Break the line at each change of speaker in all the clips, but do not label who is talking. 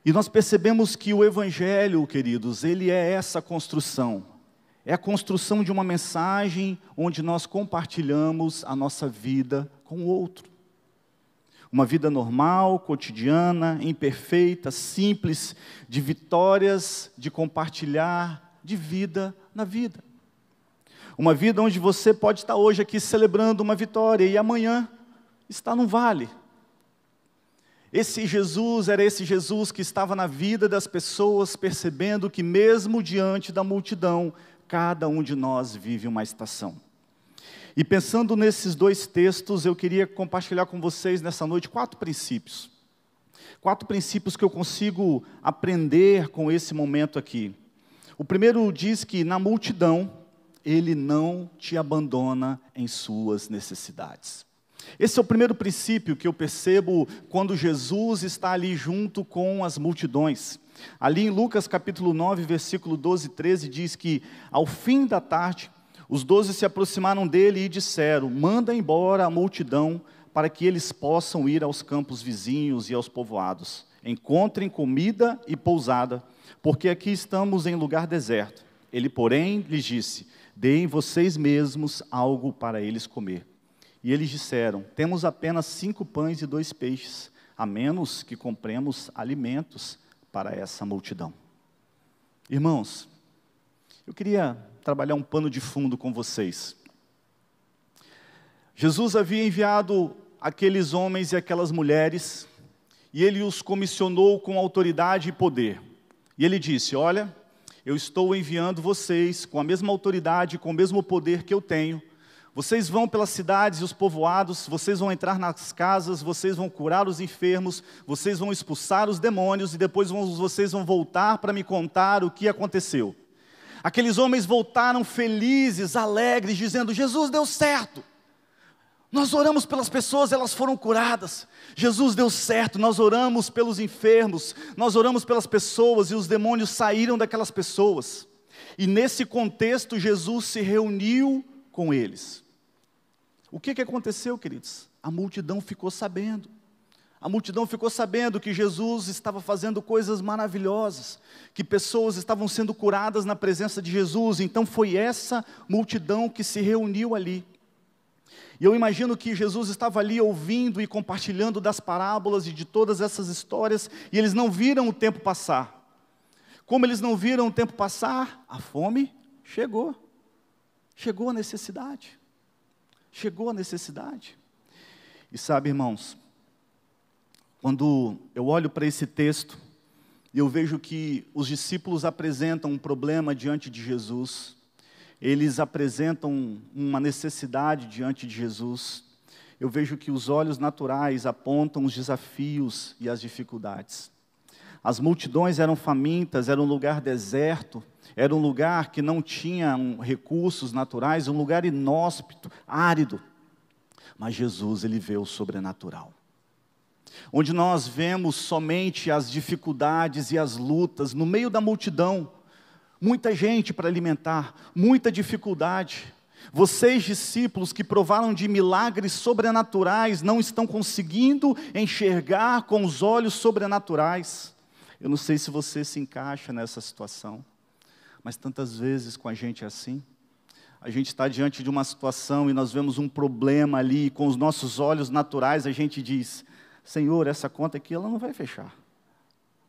E nós percebemos que o Evangelho, queridos, ele é essa construção. É a construção de uma mensagem onde nós compartilhamos a nossa vida com o outro. Uma vida normal, cotidiana, imperfeita, simples, de vitórias, de compartilhar, de vida na vida. Uma vida onde você pode estar hoje aqui celebrando uma vitória e amanhã está num vale. Esse Jesus era esse Jesus que estava na vida das pessoas, percebendo que mesmo diante da multidão, cada um de nós vive uma estação. E pensando nesses dois textos, eu queria compartilhar com vocês nessa noite 4 princípios. 4 princípios que eu consigo aprender com esse momento aqui. O primeiro diz que na multidão, Ele não te abandona em suas necessidades. Esse é o primeiro princípio que eu percebo quando Jesus está ali junto com as multidões. Ali em Lucas capítulo 9, versículo 12 e 13, diz que ao fim da tarde, os 12 se aproximaram dele e disseram: manda embora a multidão para que eles possam ir aos campos vizinhos e aos povoados. Encontrem comida e pousada, porque aqui estamos em lugar deserto. Ele, porém, lhes disse: deem vocês mesmos algo para eles comer. E eles disseram: temos apenas 5 pães e 2 peixes, a menos que compremos alimentos para essa multidão. Irmãos, eu queria trabalhar um pano de fundo com vocês. Jesus havia enviado aqueles homens e aquelas mulheres, e Ele os comissionou com autoridade e poder. E Ele disse: olha, eu estou enviando vocês com a mesma autoridade, com o mesmo poder que eu tenho. Vocês vão pelas cidades e os povoados, vocês vão entrar nas casas, vocês vão curar os enfermos, vocês vão expulsar os demônios, e depois vocês vão voltar para me contar o que aconteceu. Aqueles homens voltaram felizes, alegres, dizendo: Jesus, deu certo. Nós oramos pelas pessoas, elas foram curadas. Jesus, deu certo, nós oramos pelos enfermos, nós oramos pelas pessoas e os demônios saíram daquelas pessoas. E nesse contexto, Jesus se reuniu com eles. O que aconteceu, queridos? A multidão ficou sabendo. A multidão ficou sabendo que Jesus estava fazendo coisas maravilhosas, que pessoas estavam sendo curadas na presença de Jesus. Então foi essa multidão que se reuniu ali. E eu imagino que Jesus estava ali ouvindo e compartilhando das parábolas e de todas essas histórias, e eles não viram o tempo passar. Como eles não viram o tempo passar, a fome chegou. Chegou a necessidade. Chegou a necessidade. E sabe, irmãos, quando eu olho para esse texto, e eu vejo que os discípulos apresentam um problema diante de Jesus, eles apresentam uma necessidade diante de Jesus, eu vejo que os olhos naturais apontam os desafios e as dificuldades. As multidões eram famintas, era um lugar deserto, era um lugar que não tinha recursos naturais, um lugar inóspito, árido. Mas Jesus, Ele vê o sobrenatural. Onde nós vemos somente as dificuldades e as lutas, no meio da multidão, muita gente para alimentar, muita dificuldade. Vocês, discípulos, que provaram de milagres sobrenaturais, não estão conseguindo enxergar com os olhos sobrenaturais. Eu não sei se você se encaixa nessa situação, mas tantas vezes com a gente é assim. A gente está diante de uma situação e nós vemos um problema ali, e com os nossos olhos naturais a gente diz: Senhor, essa conta aqui ela não vai fechar.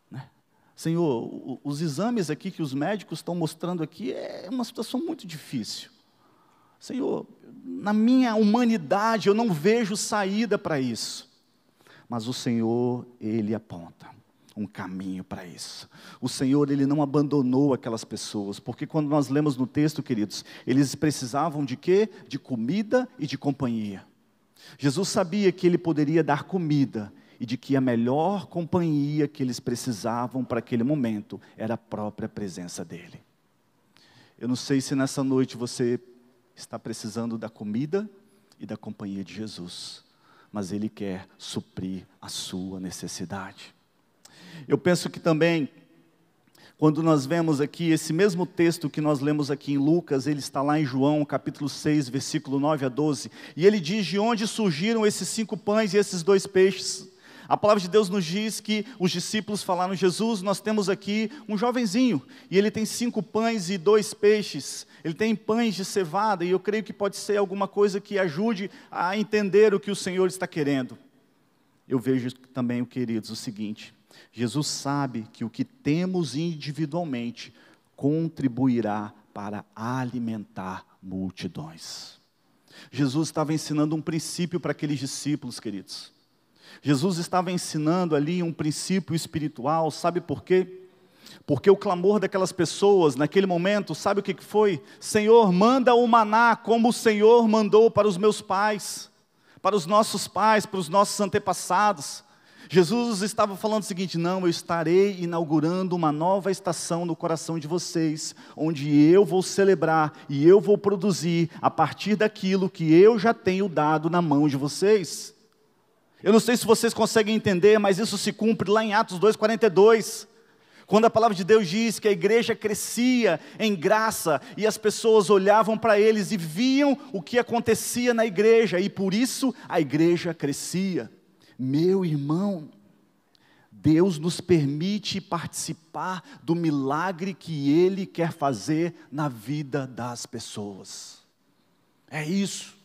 Né? Senhor, os exames aqui que os médicos estão mostrando aqui é uma situação muito difícil. Senhor, na minha humanidade eu não vejo saída para isso. Mas o Senhor, Ele aponta um caminho para isso. O Senhor, Ele não abandonou aquelas pessoas, porque quando nós lemos no texto, queridos, eles precisavam de quê? De comida e de companhia. Jesus sabia que Ele poderia dar comida, e de que a melhor companhia que eles precisavam para aquele momento era a própria presença dEle. Eu não sei se nessa noite você está precisando da comida e da companhia de Jesus, mas Ele quer suprir a sua necessidade. Eu penso que também, quando nós vemos aqui, esse mesmo texto que nós lemos aqui em Lucas, ele está lá em João, capítulo 6, versículo 9 a 12, e ele diz de onde surgiram esses 5 pães e esses 2 peixes. A palavra de Deus nos diz que os discípulos falaram: Jesus, nós temos aqui um jovenzinho, e ele tem 5 pães e 2 peixes, ele tem pães de cevada, e eu creio que pode ser alguma coisa que ajude a entender o que o Senhor está querendo. Eu vejo também, queridos, o seguinte: Jesus sabe que o que temos individualmente contribuirá para alimentar multidões. Jesus estava ensinando um princípio para aqueles discípulos, queridos. Jesus estava ensinando ali um princípio espiritual, sabe por quê? Porque o clamor daquelas pessoas, naquele momento, sabe o que foi? Senhor, manda o maná, como o Senhor mandou para os meus pais, para os nossos antepassados. Jesus estava falando o seguinte: não, eu estarei inaugurando uma nova estação no coração de vocês, onde eu vou celebrar e eu vou produzir a partir daquilo que eu já tenho dado na mão de vocês. Eu não sei se vocês conseguem entender, mas isso se cumpre lá em Atos 2,42, quando a palavra de Deus diz que a igreja crescia em graça, e as pessoas olhavam para eles e viam o que acontecia na igreja, e por isso a igreja crescia. Meu irmão, Deus nos permite participar do milagre que Ele quer fazer na vida das pessoas. É isso.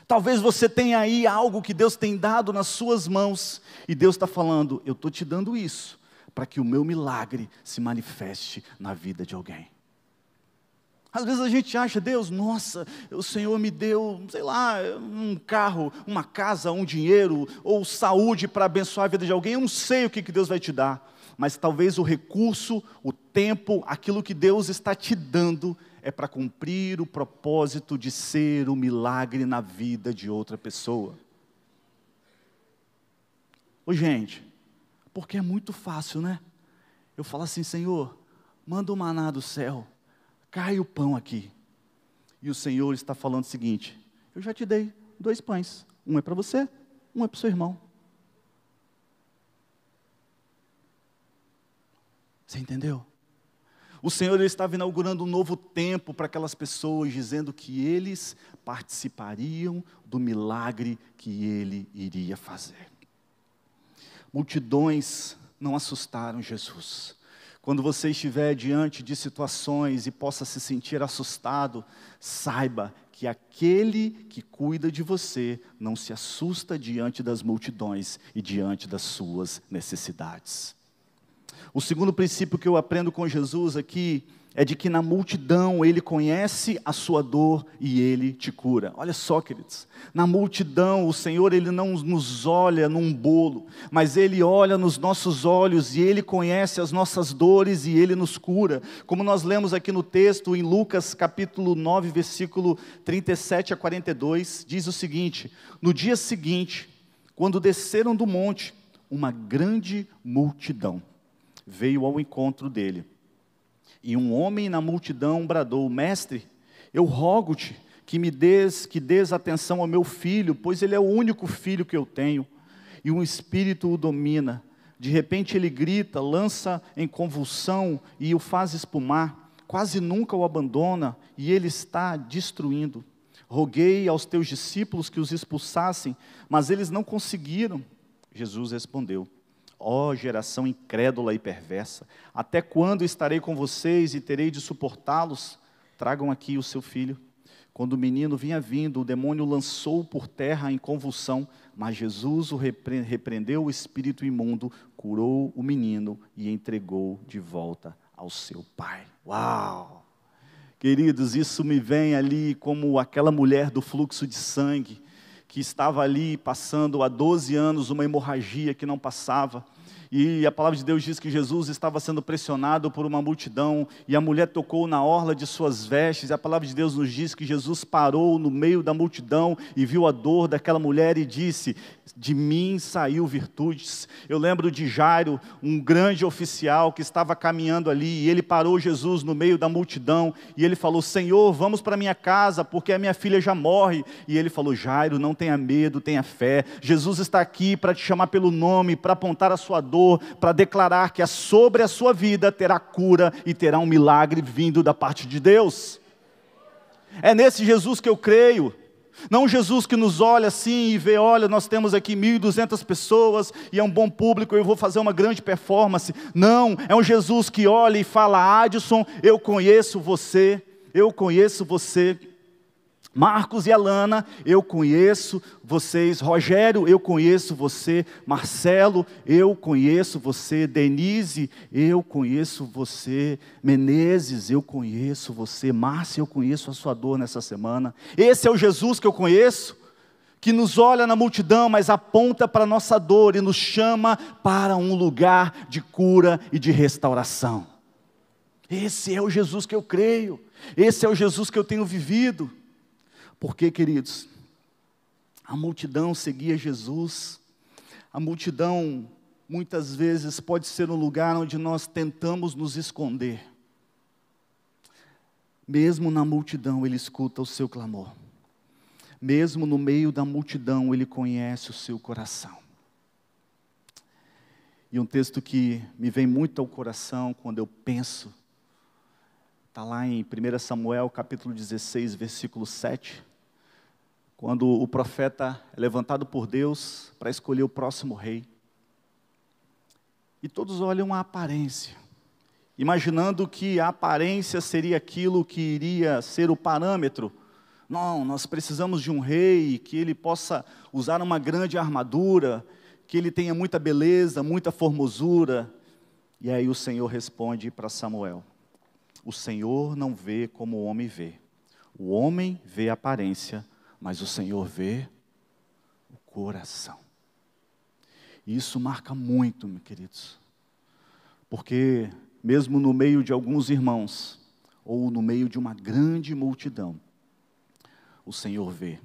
Talvez você tenha aí algo que Deus tem dado nas suas mãos, e Deus está falando: eu estou te dando isso, para que o meu milagre se manifeste na vida de alguém. Às vezes a gente acha: Deus, nossa, o Senhor me deu, sei lá, um carro, uma casa, um dinheiro, ou saúde para abençoar a vida de alguém. Eu não sei o que Deus vai te dar, mas talvez o recurso, o tempo, aquilo que Deus está te dando, é para cumprir o propósito de ser um milagre na vida de outra pessoa. Ô gente, porque é muito fácil, né? Eu falo assim: Senhor, manda o maná do céu, cai o pão aqui. E o Senhor está falando o seguinte: eu já te dei 2 pães, um é para você, um é para o seu irmão. Você entendeu? O Senhor estava inaugurando um novo tempo para aquelas pessoas, dizendo que eles participariam do milagre que Ele iria fazer. Multidões não assustaram Jesus. Quando você estiver diante de situações e possa se sentir assustado, saiba que aquele que cuida de você não se assusta diante das multidões e diante das suas necessidades. O segundo princípio que eu aprendo com Jesus aqui é de que na multidão Ele conhece a sua dor e Ele te cura. Olha só, queridos, na multidão o Senhor, Ele não nos olha num bolo, mas Ele olha nos nossos olhos e Ele conhece as nossas dores e Ele nos cura. Como nós lemos aqui no texto, em Lucas capítulo 9, versículo 37 a 42, diz o seguinte: no dia seguinte, quando desceram do monte, uma grande multidão veio ao encontro dele. E um homem na multidão bradou: Mestre, eu rogo-te que dês atenção ao meu filho, pois ele é o único filho que eu tenho, e um espírito o domina. De repente ele grita, lança em convulsão e o faz espumar, quase nunca o abandona, e ele está destruindo. Roguei aos teus discípulos que os expulsassem, mas eles não conseguiram. Jesus respondeu: ó geração incrédula e perversa, até quando estarei com vocês e terei de suportá-los? Tragam aqui o seu filho. Quando o menino vinha vindo, o demônio lançou-o por terra em convulsão, mas Jesus o repreendeu o espírito imundo, curou o menino e entregou de volta ao seu pai. Uau! Queridos, isso me vem ali como aquela mulher do fluxo de sangue, que estava ali passando há 12 anos uma hemorragia que não passava. E a palavra de Deus diz que Jesus estava sendo pressionado por uma multidão, e a mulher tocou na orla de suas vestes, e a palavra de Deus nos diz que Jesus parou no meio da multidão, e viu a dor daquela mulher e disse: de mim saiu virtudes. Eu lembro de Jairo, um grande oficial que estava caminhando ali, e ele parou Jesus no meio da multidão, e ele falou: Senhor, vamos para minha casa, porque a minha filha já morre. E ele falou: Jairo, não tenha medo, tenha fé. Jesus está aqui para te chamar pelo nome, para apontar a sua dor, para declarar que sobre a sua vida terá cura e terá um milagre vindo da parte de Deus. É nesse Jesus que eu creio. Não um Jesus que nos olha assim e vê, olha, nós temos aqui 1.200 pessoas e é um bom público, eu vou fazer uma grande performance. Não, é um Jesus que olha e fala, Adson, eu conheço você, eu conheço você. Marcos e Alana, eu conheço vocês. Rogério, eu conheço você. Marcelo, eu conheço você. Denise, eu conheço você. Menezes, eu conheço você. Márcia, eu conheço a sua dor nessa semana. Esse é o Jesus que eu conheço, que nos olha na multidão, mas aponta para a nossa dor e nos chama para um lugar de cura e de restauração. Esse é o Jesus que eu creio. Esse é o Jesus que eu tenho vivido. Porque, queridos, a multidão seguia Jesus. A multidão, muitas vezes, pode ser um lugar onde nós tentamos nos esconder. Mesmo na multidão, Ele escuta o seu clamor. Mesmo no meio da multidão, Ele conhece o seu coração. E um texto que me vem muito ao coração quando eu penso, está lá em 1 Samuel, capítulo 16, versículo 7, quando o profeta é levantado por Deus para escolher o próximo rei. E todos olham a aparência, imaginando que a aparência seria aquilo que iria ser o parâmetro. Não, nós precisamos de um rei que ele possa usar uma grande armadura, que ele tenha muita beleza, muita formosura. E aí o Senhor responde para Samuel: o Senhor não vê como o homem vê. O homem vê a aparência, mas o Senhor vê o coração. E isso marca muito, meus queridos. Porque mesmo no meio de alguns irmãos, ou no meio de uma grande multidão, o Senhor vê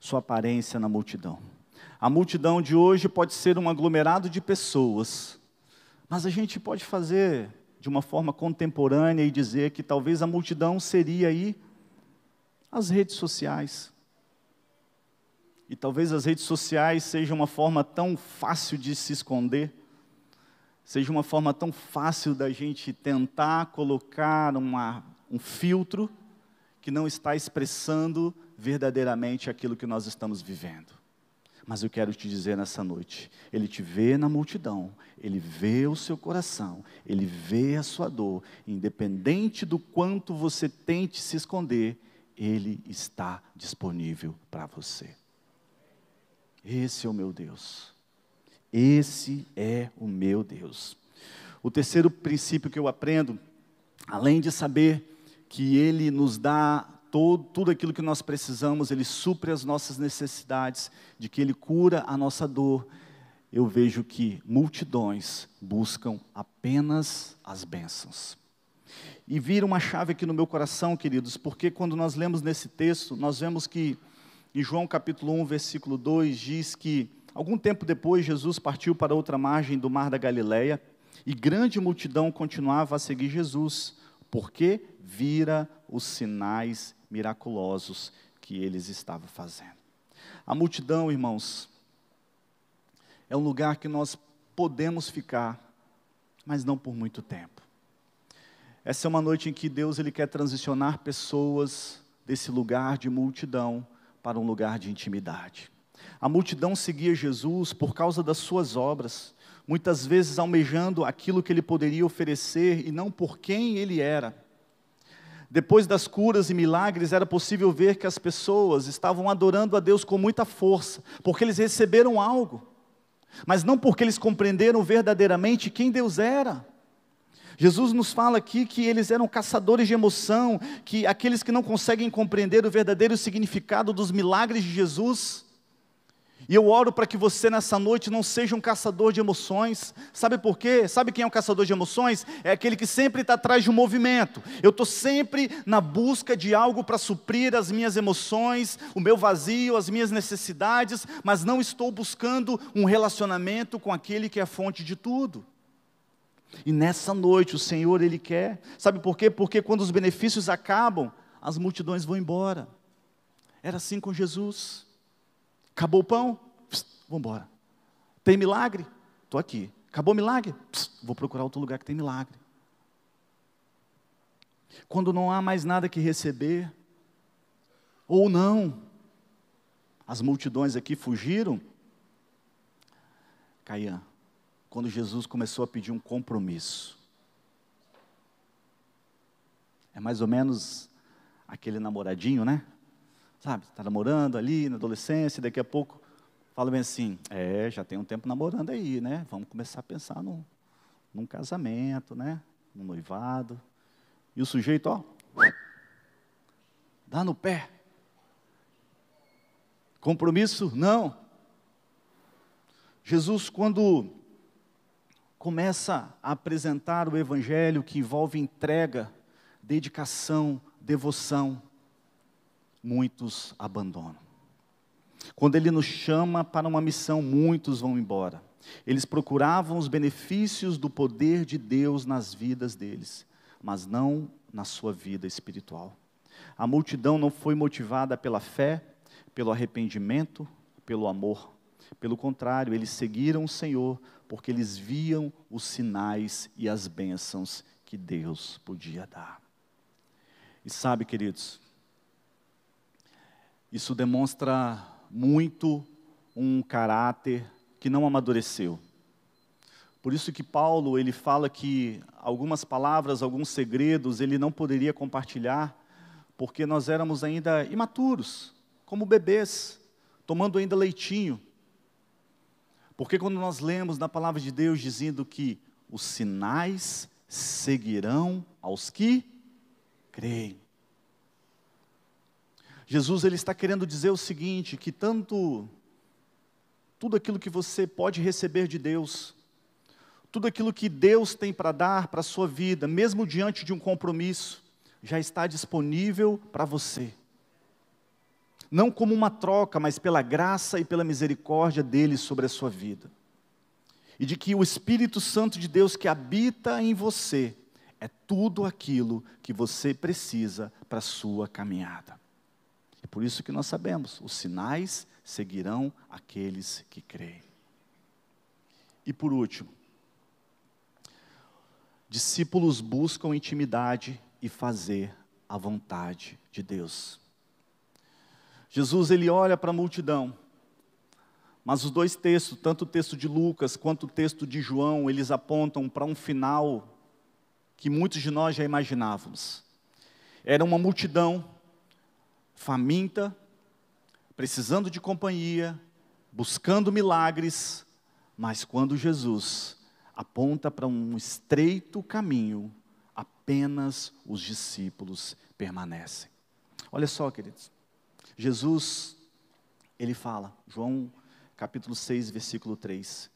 sua aparência na multidão. A multidão de hoje pode ser um aglomerado de pessoas, mas a gente pode fazer de uma forma contemporânea e dizer que talvez a multidão seria aí as redes sociais. E talvez as redes sociais sejam uma forma tão fácil de se esconder, seja uma forma tão fácil da gente tentar colocar um filtro que não está expressando verdadeiramente aquilo que nós estamos vivendo. Mas eu quero te dizer nessa noite, Ele te vê na multidão, Ele vê o seu coração, Ele vê a sua dor, independente do quanto você tente se esconder, Ele está disponível para você. Esse é o meu Deus. Esse é o meu Deus. O terceiro princípio que eu aprendo, além de saber que Ele nos dá tudo aquilo que nós precisamos, Ele supre as nossas necessidades, de que Ele cura a nossa dor, eu vejo que multidões buscam apenas as bênçãos. E vira uma chave aqui no meu coração, queridos, porque quando nós lemos nesse texto, nós vemos que em João capítulo 1, versículo 2, diz que algum tempo depois Jesus partiu para outra margem do mar da Galileia, e grande multidão continuava a seguir Jesus, porque vira os sinais miraculosos que eles estavam fazendo. A multidão, irmãos, é um lugar que nós podemos ficar, mas não por muito tempo. Essa é uma noite em que Deus ele quer transicionar pessoas desse lugar de multidão para um lugar de intimidade. A multidão seguia Jesus por causa das suas obras, muitas vezes almejando aquilo que Ele poderia oferecer e não por quem Ele era. Depois das curas e milagres, era possível ver que as pessoas estavam adorando a Deus com muita força, porque eles receberam algo, mas não porque eles compreenderam verdadeiramente quem Deus era. Jesus nos fala aqui que eles eram caçadores de emoção, que aqueles que não conseguem compreender o verdadeiro significado dos milagres de Jesus. E eu oro para que você nessa noite não seja um caçador de emoções. Sabe por quê? Sabe quem é um caçador de emoções? É aquele que sempre está atrás de um movimento. Eu estou sempre na busca de algo para suprir as minhas emoções, o meu vazio, as minhas necessidades, mas não estou buscando um relacionamento com aquele que é a fonte de tudo. E nessa noite o Senhor, Ele quer, sabe por quê? Porque quando os benefícios acabam, as multidões vão embora. Era assim com Jesus. Acabou o pão? Vamos embora. Tem milagre? Estou aqui. Acabou o milagre? Vou procurar outro lugar que tem milagre. Quando não há mais nada que receber, ou não, as multidões aqui fugiram. Caiã, quando Jesus começou a pedir um compromisso. É mais ou menos aquele namoradinho, né? Sabe, está namorando ali na adolescência, daqui a pouco fala bem assim, já tem um tempo namorando aí, né? Vamos começar a pensar num casamento, né? No noivado. E o sujeito, ó, dá no pé. Compromisso? Não. Jesus, quando começa a apresentar o evangelho que envolve entrega, dedicação, devoção, muitos abandonam. Quando Ele nos chama para uma missão, muitos vão embora. Eles procuravam os benefícios do poder de Deus nas vidas deles, mas não na sua vida espiritual. A multidão não foi motivada pela fé, pelo arrependimento, pelo amor. Pelo contrário, eles seguiram o Senhor, porque eles viam os sinais e as bênçãos que Deus podia dar. E sabe, queridos, isso demonstra muito um caráter que não amadureceu. Por isso que Paulo, ele fala que algumas palavras, alguns segredos, ele não poderia compartilhar, porque nós éramos ainda imaturos, como bebês, tomando ainda leitinho. Porque quando nós lemos na palavra de Deus dizendo que os sinais seguirão aos que creem. Jesus, ele está querendo dizer o seguinte, que tudo aquilo que você pode receber de Deus, tudo aquilo que Deus tem para dar para a sua vida, mesmo diante de um compromisso, já está disponível para você. Não como uma troca, mas pela graça e pela misericórdia dele sobre a sua vida. E de que o Espírito Santo de Deus que habita em você, é tudo aquilo que você precisa para a sua caminhada. É por isso que nós sabemos, os sinais seguirão aqueles que creem. E por último, discípulos buscam intimidade e fazer a vontade de Deus. Jesus, ele olha para a multidão, mas os dois textos, tanto o texto de Lucas quanto o texto de João, eles apontam para um final que muitos de nós já imaginávamos. Era uma multidão faminta, precisando de companhia, buscando milagres, mas quando Jesus aponta para um estreito caminho, apenas os discípulos permanecem. Olha só, queridos, Jesus, ele fala, João capítulo 6, versículo 3,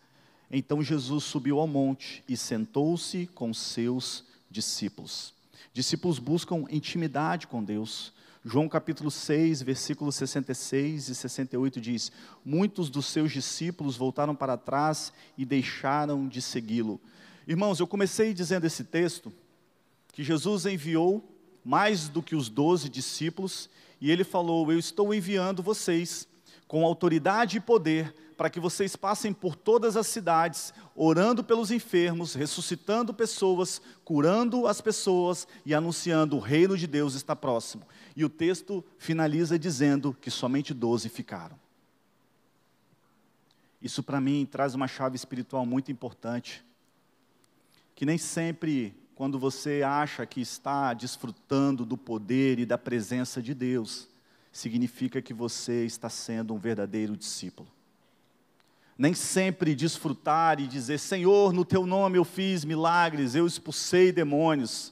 então Jesus subiu ao monte e sentou-se com seus discípulos. Discípulos buscam intimidade com Deus. João capítulo 6, versículos 66 e 68 diz, muitos dos seus discípulos voltaram para trás e deixaram de segui-lo. Irmãos, eu comecei dizendo esse texto, que Jesus enviou mais do que os 12 discípulos, e ele falou, eu estou enviando vocês com autoridade e poder, para que vocês passem por todas as cidades, orando pelos enfermos, ressuscitando pessoas, curando as pessoas e anunciando o reino de Deus está próximo. E o texto finaliza dizendo que somente 12 ficaram. Isso para mim traz uma chave espiritual muito importante, que nem sempre quando você acha que está desfrutando do poder e da presença de Deus, significa que você está sendo um verdadeiro discípulo. Nem sempre desfrutar e dizer, Senhor, no teu nome eu fiz milagres, eu expulsei demônios.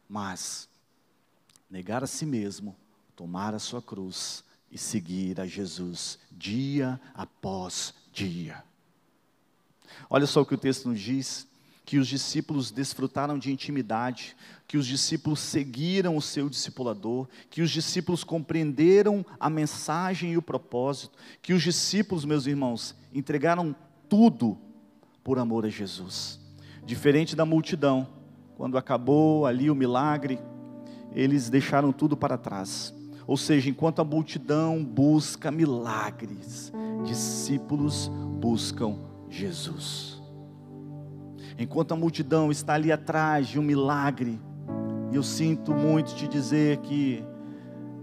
Mas, negar a si mesmo, tomar a sua cruz e seguir a Jesus, dia após dia. Olha só o que o texto nos diz, que os discípulos desfrutaram de intimidade, que os discípulos seguiram o seu discipulador, que os discípulos compreenderam a mensagem e o propósito, que os discípulos, meus irmãos, entregaram tudo por amor a Jesus. Diferente da multidão, quando acabou ali o milagre, eles deixaram tudo para trás. Ou seja, enquanto a multidão busca milagres, discípulos buscam Jesus. Enquanto a multidão está ali atrás de um milagre, e eu sinto muito te dizer que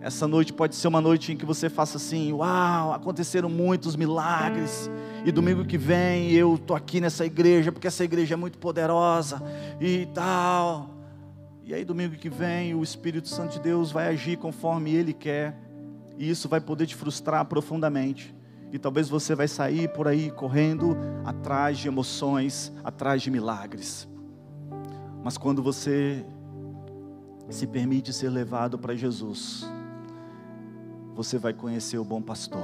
Essa noite pode ser uma noite em que você faça assim: uau, aconteceram muitos milagres, e domingo que vem eu estou aqui nessa igreja, porque essa igreja é muito poderosa, e tal. E aí domingo que vem o Espírito Santo de Deus vai agir conforme Ele quer, e isso vai poder te frustrar profundamente. E talvez você vai sair por aí correndo atrás de emoções, atrás de milagres. Mas quando você se permite ser levado para Jesus, você vai conhecer o bom pastor.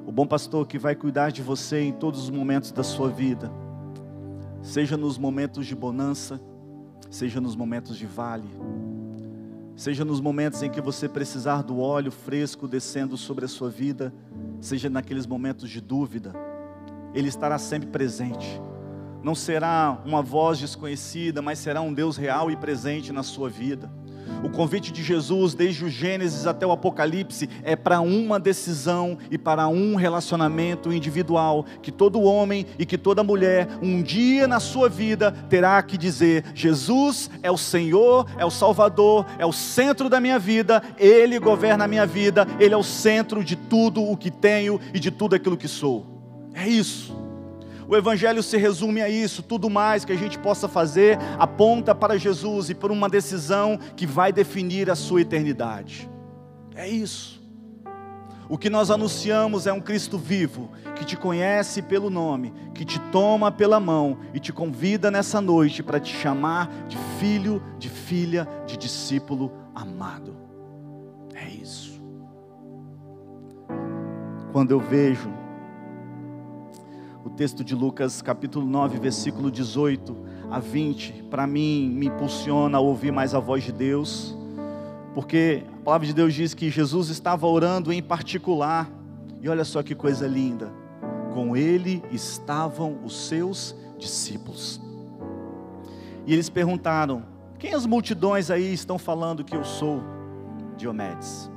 O bom pastor que vai cuidar de você em todos os momentos da sua vida. Seja nos momentos de bonança, seja nos momentos de vale, seja nos momentos em que você precisar do óleo fresco descendo sobre a sua vida, seja naqueles momentos de dúvida, Ele estará sempre presente. Não será uma voz desconhecida, mas será um Deus real e presente na sua vida. O convite de Jesus, desde o Gênesis até o Apocalipse, é para uma decisão e para um relacionamento individual, que todo homem e que toda mulher, um dia na sua vida, terá que dizer: Jesus é o Senhor, é o Salvador, é o centro da minha vida, Ele governa a minha vida, Ele é o centro de tudo o que tenho e de tudo aquilo que sou. É isso. O Evangelho se resume a isso. Tudo mais que a gente possa fazer aponta para Jesus e para uma decisão que vai definir a sua eternidade. É isso. O que nós anunciamos é um Cristo vivo, que te conhece pelo nome, que te toma pela mão e te convida nessa noite para te chamar de filho, de filha, de discípulo amado. É isso. Quando eu vejo o texto de Lucas capítulo 9, versículo 18 a 20, para mim, me impulsiona a ouvir mais a voz de Deus, porque a palavra de Deus diz que Jesus estava orando em particular, e olha só que coisa linda, com Ele estavam os seus discípulos, e eles perguntaram: quem as multidões aí estão falando que eu sou? Diomedes,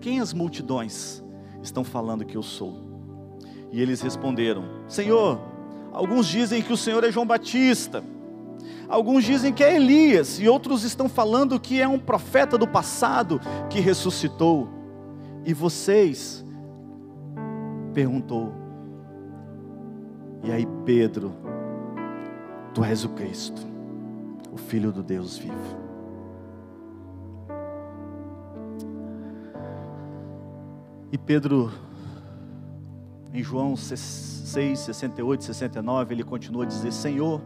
quem as multidões estão falando que eu sou? E eles responderam: Senhor, alguns dizem que o Senhor é João Batista, alguns dizem que é Elias, e outros estão falando que é um profeta do passado que ressuscitou. E vocês? Perguntou. E aí Pedro: Tu és o Cristo, o Filho do Deus vivo. E Pedro, em João 6, 68, 69, ele continua a dizer: Senhor,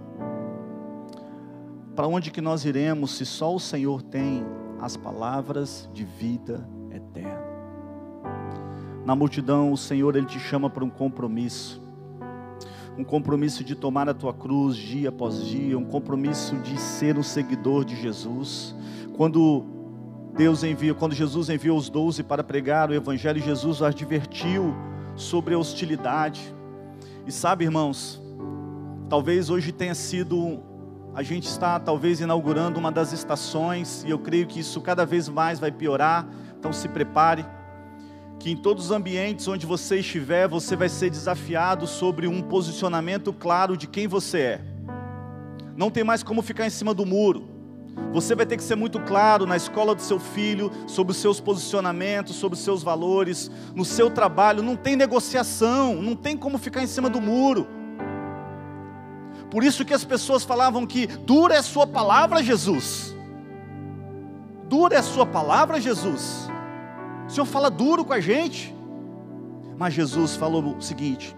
para onde que nós iremos se só o Senhor tem as palavras de vida eterna? Na multidão, o Senhor, Ele te chama para um compromisso de tomar a tua cruz dia após dia, um compromisso de ser um seguidor de Jesus. Quando Jesus enviou os 12 para pregar o Evangelho, Jesus os advertiu sobre a hostilidade. E sabe, irmãos, talvez hoje tenha sido, a gente está talvez inaugurando uma das estações, e eu creio que isso cada vez mais vai piorar. Então se prepare, que em todos os ambientes onde você estiver, você vai ser desafiado sobre um posicionamento claro de quem você é. Não tem mais como ficar em cima do muro. Você vai ter que ser muito claro na escola do seu filho, sobre os seus posicionamentos, sobre os seus valores, no seu trabalho. Não tem negociação, não tem como ficar em cima do muro. Por isso que as pessoas falavam que dura é a sua palavra, Jesus. Dura é a sua palavra, Jesus. O Senhor fala duro com a gente. Mas Jesus falou o seguinte: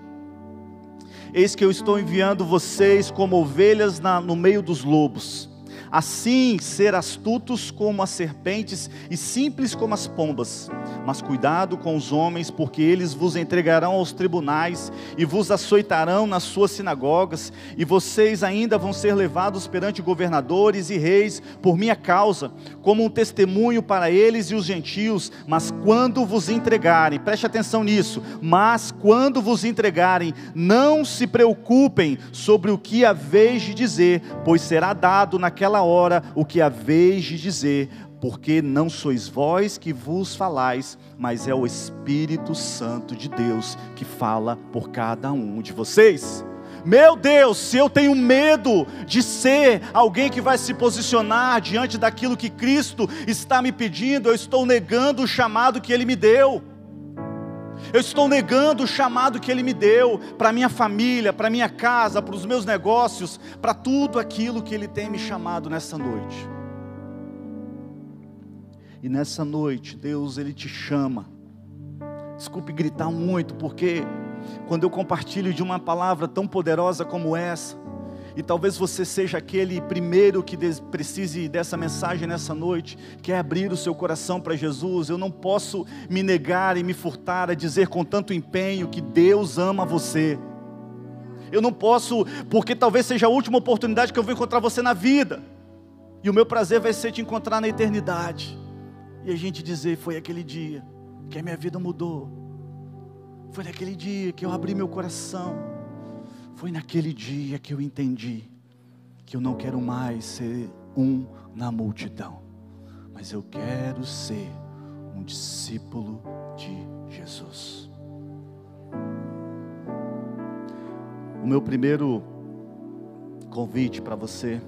eis que eu estou enviando vocês como ovelhas no meio dos lobos. Assim, ser astutos como as serpentes e simples como as pombas. Mas cuidado com os homens, porque eles vos entregarão aos tribunais e vos açoitarão nas suas sinagogas, e vocês ainda vão ser levados perante governadores e reis por minha causa, como um testemunho para eles e os gentios. Mas quando vos entregarem, preste atenção nisso, mas quando vos entregarem, não se preocupem sobre o que haveis de dizer, pois será dado naquela hora o que haveis de dizer, porque não sois vós que vos falais, mas é o Espírito Santo de Deus que fala por cada um de vocês. Meu Deus, se eu tenho medo de ser alguém que vai se posicionar diante daquilo que Cristo está me pedindo, eu estou negando o chamado que Ele me deu. Eu estou negando o chamado que Ele me deu para minha família, para minha casa, para os meus negócios, para tudo aquilo que Ele tem me chamado nessa noite. E nessa noite, Deus, Ele te chama. Desculpe gritar muito, porque quando eu compartilho de uma palavra tão poderosa como essa, e talvez você seja aquele primeiro que precise dessa mensagem nessa noite, quer abrir o seu coração para Jesus, eu não posso me negar e me furtar a dizer com tanto empenho que Deus ama você. Eu não posso, porque talvez seja a última oportunidade que eu vou encontrar você na vida, e o meu prazer vai ser te encontrar na eternidade, e a gente dizer, foi aquele dia que a minha vida mudou, foi naquele dia que eu abri meu coração, foi naquele dia que eu entendi que eu não quero mais ser um na multidão, mas eu quero ser um discípulo de Jesus. O meu primeiro convite para você,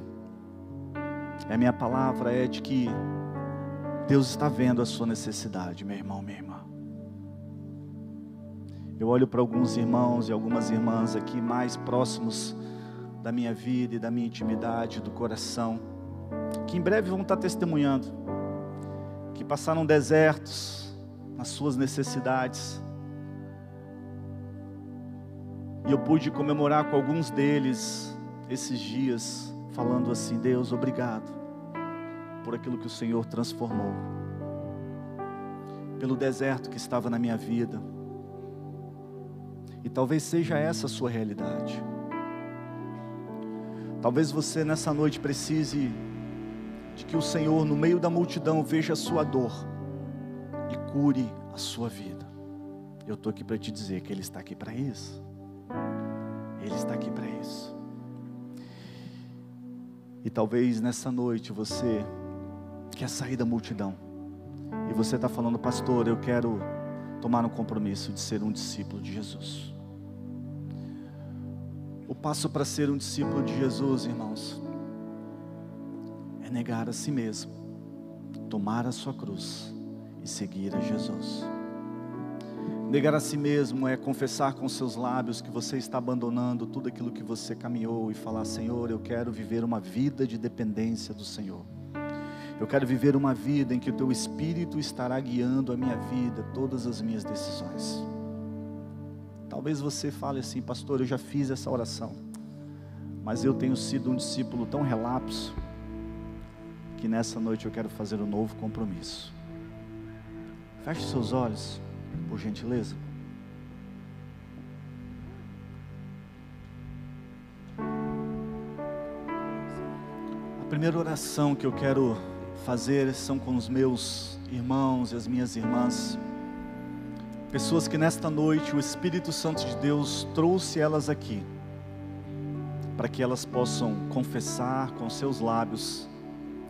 a minha palavra é de que Deus está vendo a sua necessidade, meu irmão, minha irmã. Eu olho para alguns irmãos e algumas irmãs aqui mais próximos da minha vida e da minha intimidade, do coração, que em breve vão estar testemunhando, que passaram desertos nas suas necessidades. E eu pude comemorar com alguns deles esses dias, falando assim, Deus, obrigado por aquilo que o Senhor transformou, pelo deserto que estava na minha vida. E talvez seja essa a sua realidade. Talvez você nessa noite precise de que o Senhor no meio da multidão veja a sua dor e cure a sua vida. Eu estou aqui para te dizer que Ele está aqui para isso. Ele está aqui para isso. E talvez nessa noite você quer sair da multidão, e você está falando, pastor, eu quero tomar um compromisso de ser um discípulo de Jesus. O passo para ser um discípulo de Jesus, irmãos, é negar a si mesmo, tomar a sua cruz e seguir a Jesus. Negar a si mesmo é confessar com seus lábios que você está abandonando tudo aquilo que você caminhou e falar, Senhor, eu quero viver uma vida de dependência do Senhor. Eu quero viver uma vida em que o Teu Espírito estará guiando a minha vida, todas as minhas decisões. Talvez você fale assim, pastor, eu já fiz essa oração, mas eu tenho sido um discípulo tão relapso, que nessa noite eu quero fazer um novo compromisso. Feche seus olhos, por gentileza. A primeira oração que eu quero fazer são com os meus irmãos e as minhas irmãs, pessoas que nesta noite o Espírito Santo de Deus trouxe elas aqui, para que elas possam confessar com seus lábios,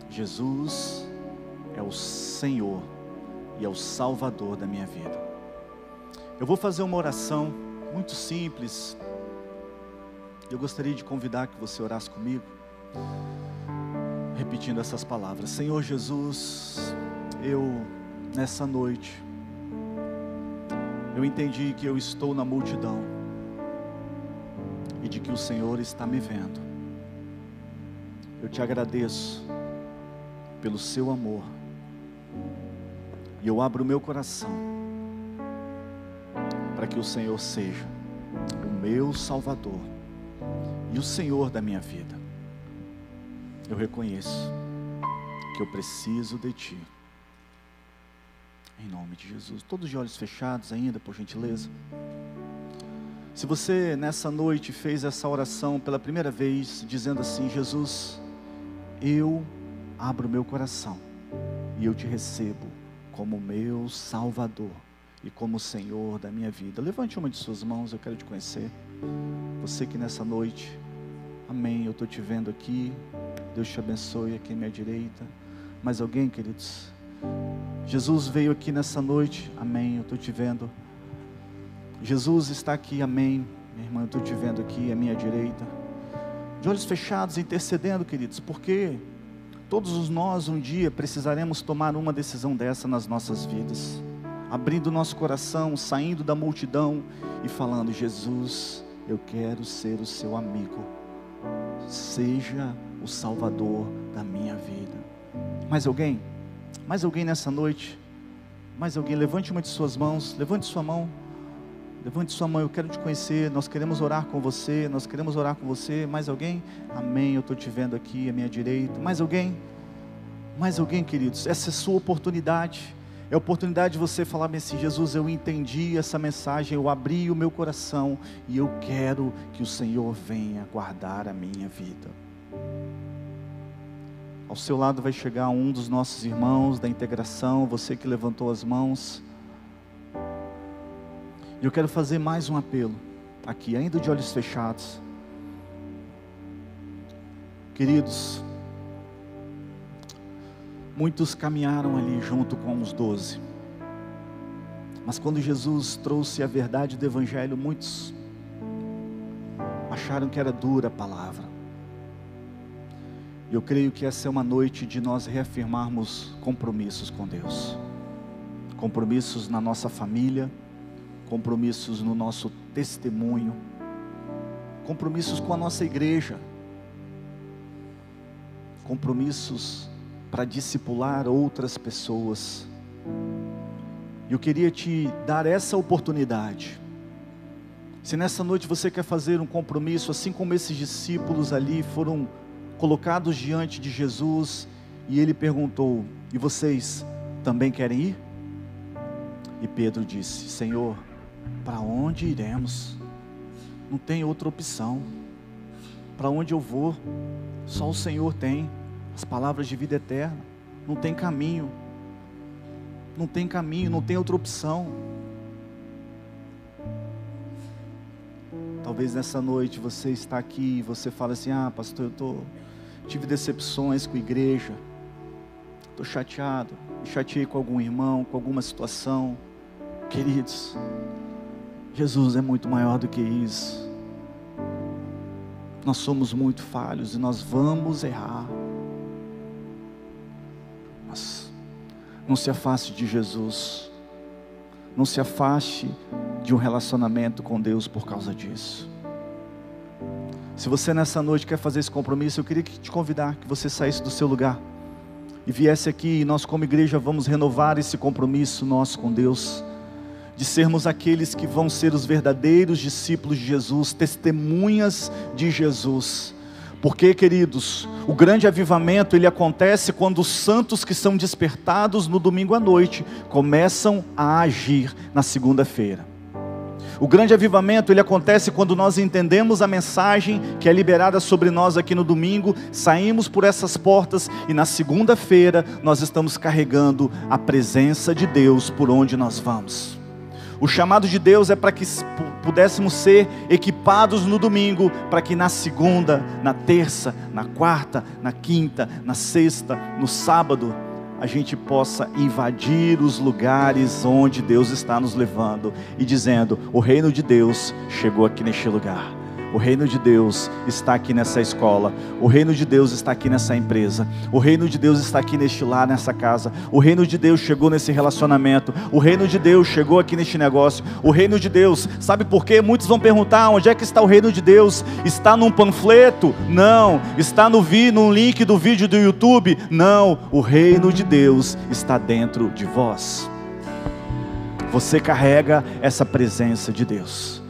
Jesus é o Senhor e é o Salvador da minha vida. Eu vou fazer uma oração muito simples, eu gostaria de convidar que você orasse comigo, repetindo essas palavras. Senhor Jesus, eu nessa noite, eu entendi que eu estou na multidão, e de que o Senhor está me vendo. Eu te agradeço pelo seu amor, e eu abro o meu coração, para que o Senhor seja o meu Salvador, e o Senhor da minha vida. Eu reconheço que eu preciso de Ti, em nome de Jesus. Todos de olhos fechados ainda, por gentileza. Se você nessa noite fez essa oração pela primeira vez, dizendo assim, Jesus, eu abro meu coração, e eu Te recebo como meu Salvador, e como Senhor da minha vida. Levante uma de suas mãos, eu quero te conhecer. Você que nessa noite, amém, eu estou te vendo aqui, Deus te abençoe aqui à minha direita. Mais alguém, queridos? Jesus veio aqui nessa noite, amém, eu estou te vendo. Jesus está aqui, amém, Minha irmã, eu estou te vendo aqui à minha direita, de olhos fechados, intercedendo, queridos, porque todos nós um dia precisaremos tomar uma decisão dessa nas nossas vidas, abrindo nosso coração, saindo da multidão e falando: Jesus, eu quero ser o seu amigo, seja o Salvador da minha vida. Mais alguém? Mais alguém nessa noite? Mais alguém? Levante uma de suas mãos, levante sua mão. Levante sua mão, eu quero te conhecer, nós queremos orar com você, nós queremos orar com você. Mais alguém? Amém, eu estou te vendo aqui à minha direita. Mais alguém? Mais alguém, queridos? Essa é a sua oportunidade, é a oportunidade de você falar assim: Jesus, eu entendi essa mensagem, eu abri o meu coração e eu quero que o Senhor venha guardar a minha vida. Ao seu lado vai chegar um dos nossos irmãos da integração, você que levantou as mãos. E eu quero fazer mais um apelo aqui, ainda de olhos fechados. Queridos, muitos caminharam ali junto com os 12. Mas quando Jesus trouxe a verdade do Evangelho, muitos acharam que era dura a palavra. E eu creio que essa é uma noite de nós reafirmarmos compromissos com Deus. Compromissos na nossa família, compromissos no nosso testemunho, compromissos com a nossa igreja, compromissos para discipular outras pessoas. Eu queria te dar essa oportunidade. Se nessa noite você quer fazer um compromisso, assim como esses discípulos ali foram colocados diante de Jesus, e ele perguntou: e vocês também querem ir? E Pedro disse: Senhor, para onde iremos? Não tem outra opção. Para onde eu vou? Só o Senhor tem as palavras de vida eterna. Não tem caminho. Não tem caminho, não tem outra opção. Talvez nessa noite você está aqui e você fala assim: ah, pastor, tive decepções com a igreja, estou chateado, me chateei com algum irmão, com alguma situação. Queridos, Jesus é muito maior do que isso. Nós somos muito falhos e nós vamos errar. Mas não se afaste de Jesus. Não se afaste de um relacionamento com Deus por causa disso. Se você nessa noite quer fazer esse compromisso, eu queria te convidar que você saísse do seu lugar e viesse aqui, e nós como igreja vamos renovar esse compromisso nosso com Deus, de sermos aqueles que vão ser os verdadeiros discípulos de Jesus, testemunhas de Jesus. Porque, queridos, o grande avivamento, ele acontece quando os santos que são despertados no domingo à noite começam a agir na segunda-feira. O grande avivamento, ele acontece quando nós entendemos a mensagem que é liberada sobre nós aqui no domingo, saímos por essas portas e na segunda-feira nós estamos carregando a presença de Deus por onde nós vamos. O chamado de Deus é para que pudéssemos ser equipados no domingo, para que na segunda, na terça, na quarta, na quinta, na sexta, no sábado, a gente possa invadir os lugares onde Deus está nos levando e dizendo: o reino de Deus chegou aqui neste lugar. O reino de Deus está aqui nessa escola. O reino de Deus está aqui nessa empresa. O reino de Deus está aqui neste lar, nessa casa. O reino de Deus chegou nesse relacionamento. O reino de Deus chegou aqui neste negócio. O reino de Deus, sabe por quê? Muitos vão perguntar: onde é que está o reino de Deus? Está num panfleto? Não. Está no link do vídeo do YouTube? Não. O reino de Deus está dentro de vós. Você carrega essa presença de Deus.